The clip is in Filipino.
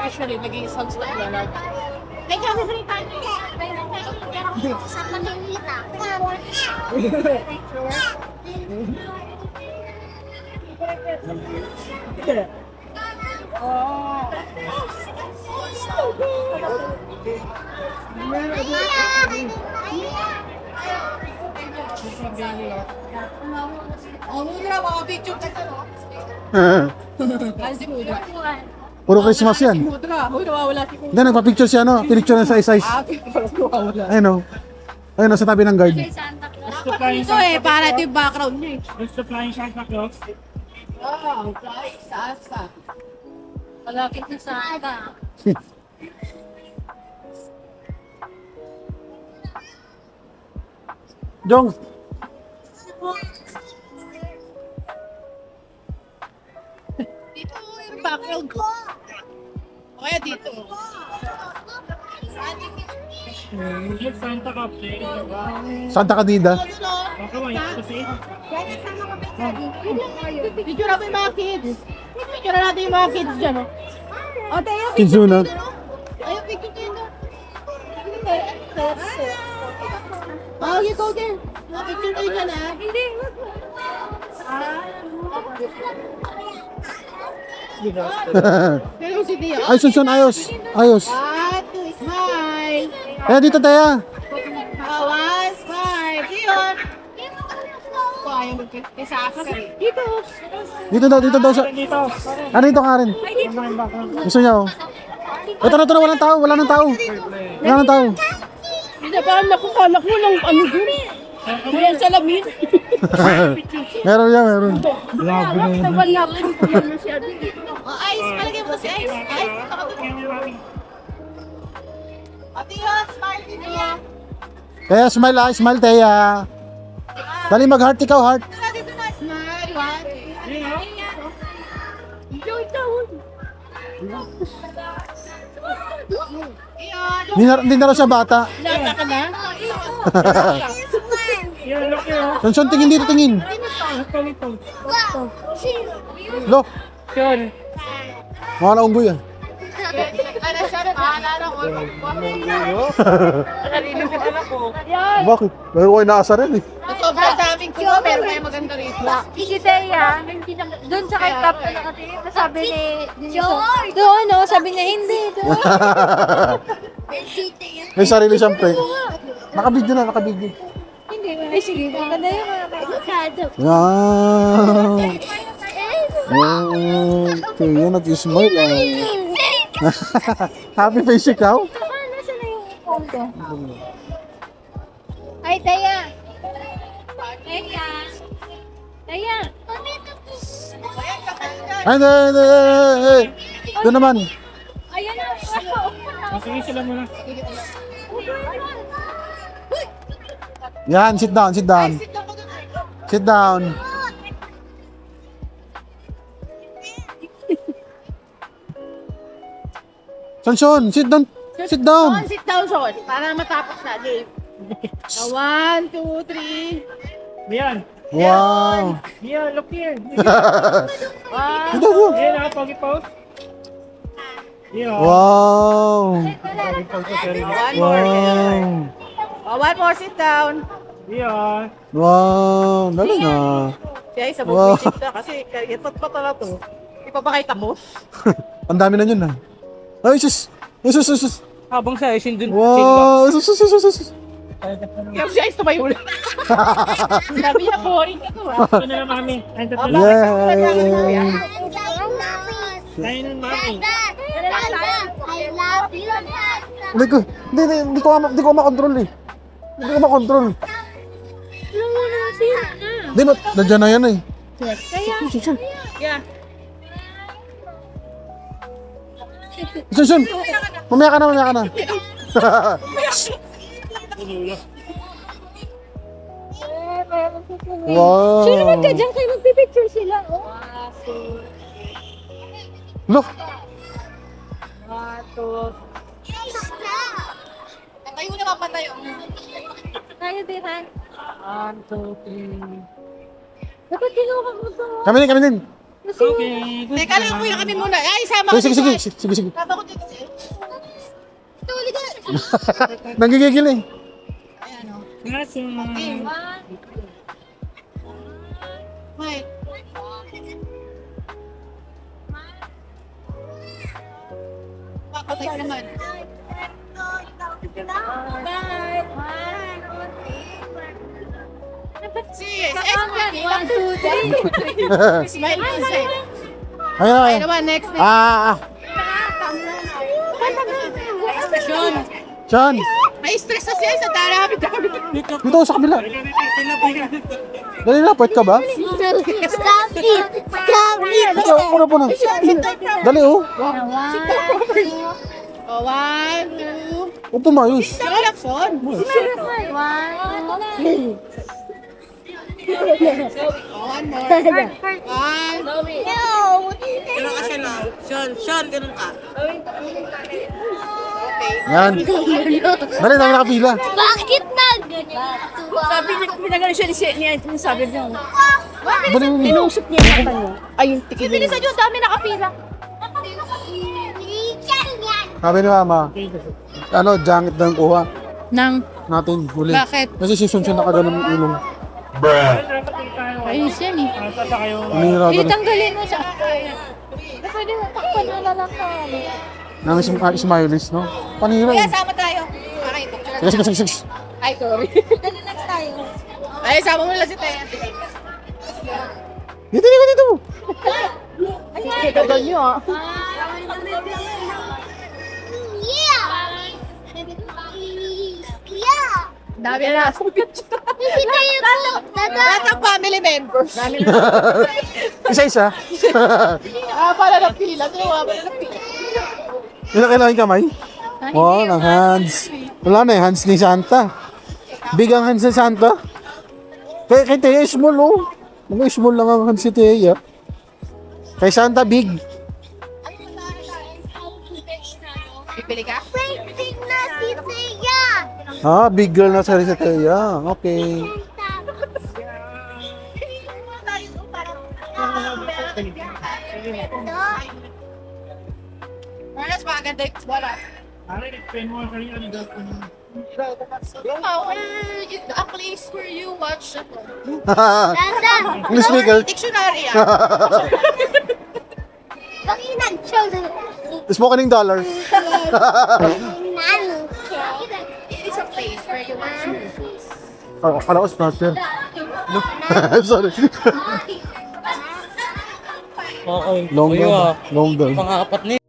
Actually, nag-i-isang style na lang. Ay, kami sa itan. Sa Manila. Oh, muna mga picture ka na, no? Kasi muna. Puro Christmas yan. Mudra. Uy, nawawala si Mudra. Hindi, nagpa-picture siya, no? Pinicture na size. Nawawala. Ayun, no? Ayun, no, sa tabi ng guard. Ito eh, para ito yung background niya eh. Gusto flying Santa Claus? Oh, flying Santa. Malapit na Santa. Jong, Dito yung background ko. O kaya dito. Yung Santa Claus eh. Santa Cadida. Baka may kasi. Picture natin yung mga kids. Picture natin yung mga kids dyan, o. O, tayo, Kizuna. ayun, picture tayo na. Oh, you go there. Picture tayo dyan, ha? Hindi. Pero si Tia. Ay, Sunsun, ayos. Ayos. One, two, smile. Eh, dito, Teya. One, smile. Diyon. Ayaw mag-isa ka. Dito. Dito daw sa... Dito. Ano dito, Karen? Gusto niya, oh. Ito na, walang tao. Wala nang tao. Wala nang tao. Hindi ba nakukalak mo ng ano dun? Ayan salamin. Meron yan, meron. Naban na ako yung masyado. Oh, ice. Palagay mo si ice. Ice. Ate yun, smile din niya. Teya, smile, ah. Smile, Teya. Dali, mag-heart ikaw, heart. Dito na, smile. One. Enjoy daw. Hindi na raw siya bata. Lata ka na? Yan, look yun. Sunsun, tingin dito, tingin. Ito. Lo, Yun. mga naunggoy, ah. Ano siya na naalala ko? Narinig ko anak ko. Bakit? Meron ko inaasa rin, eh. Sobrang daming kulo, pero may maganda rito. Si Thea, doon sa kay Top na nakatingin, sabi ni George. Doon, no? Sabi niya, hindi. Doon. May sarili siyang prank. Nakabidyo na, nakabidyo. Hindi. Ay, sige. Maganda yung mga kaya. Yan. Oh, Teya, nag-smile, ah. Happy face ikaw? Nasaan na yung phone ko? Ay, Thea. Thea. Thea. Ay, hindi. Doon naman. Ayan na. Sige sila muna. Yan, sit down, sit down. Sit down. Sunsun, sit down. Sit down. Sean, sit down, Sean. Para matapos na, Dave. 1, 2, 3. Yan. Wow. Yan, look here. One. Ito, ito. Yan ah, pogi pose. Yan. Wow. Pogi pose ko sir. One more. Wow. Oh, one more, sit down. Yan. Wow. Galing, ah. Siya isa Wow. bumisit na kasi itot pa pala to. Ipapakita mo. Ang dami na yun, ah. Ay, sus. Sus, sus, sus. Habang sa isin dun. Wow. Sus, sus, sus, sus, sus. Kaya siya is tumayo ulit. Sabi niya, boring ka to, ha? Ito na lang mami. Ayun to lang. Yay. Tayo nun mami. Hindi ko, hindi ko makontrol, eh. Hindi ko makontrol. Hindi, nandiyan na yan, eh. Yeah. Sunsun, mamaya ka na. Wow. Sino naman ka dyan kayo magpipicture sila? Oh. Look. Tayo na mapatayo. Tayo din, Han. 1, 2, 3. Dapat kinuha mo to. Kami din. Okay. good Teka lang, kuya kami muna. Ay, sama Sige, ka sige. Sama ko dito. Tuli ka. Nanggigigil eh. Ayan o. Gracias. Wait. Pakatay naman. Sige, One, two, three. Smile mo sa'yo. Ayun, Ay ayun. naman, next. Sean, Chan, may stress na siya sa dami. dito sa kabila. Dali na, pwet ka ba? Stop it! Stop it! Ito, puno. Dali oh. Oh, 1, 2. Upo mayos. Saka lang, Sean. Oh, 1, 2. Oh, one more. 1. Ganun ka siya na. Sean, ganun ka. Yan. Dali, dami nakapila. Bakit na ganyan? Sabi niya, pinagano siya ni sabi niya. Dali mo. Tinusok niya yung mata niya. Ay, yung tikin niya. Bilisan yung dami nakapila. Sabi ni mama, ano, jangit daw yung kuha Nang, natin huli. Bakit? Kasi si Sunsun nakagano ng ilong. ayos yan eh. Tata kayo. Nanira ka na. Tanggalin mo siya. Pwede mo takpan na lang ka. Nangis yung smileys, no? Panira eh. Sama tayo. Okay, picture. Sige. Ay, sorry. Dali next tayo. Ay, sama mo lang si Tea. Dito. Ito doon nyo ah. Dami na. Lahat ng family members. Isa-isa. Para na pila. Para na pila. Ilan kailangan kamay? Wow, ng hands. Wala na eh, hands ni Santa. Big ang hands ni Santa. Kay Teya, small oh. Mga small lang ang hands ni Teya. Kay Santa, big. Pipili ka? Ah, big girl na sa Teya. Okay. Mas maganda yung wala. Aray, explain mo ang kanina. A place where you watch English speaker. dictionary ah. Smoking dollar. It is a place where you watch movies. Akala ko sponsor. Sorry. Okay. Long Kuya, Long pang-apat na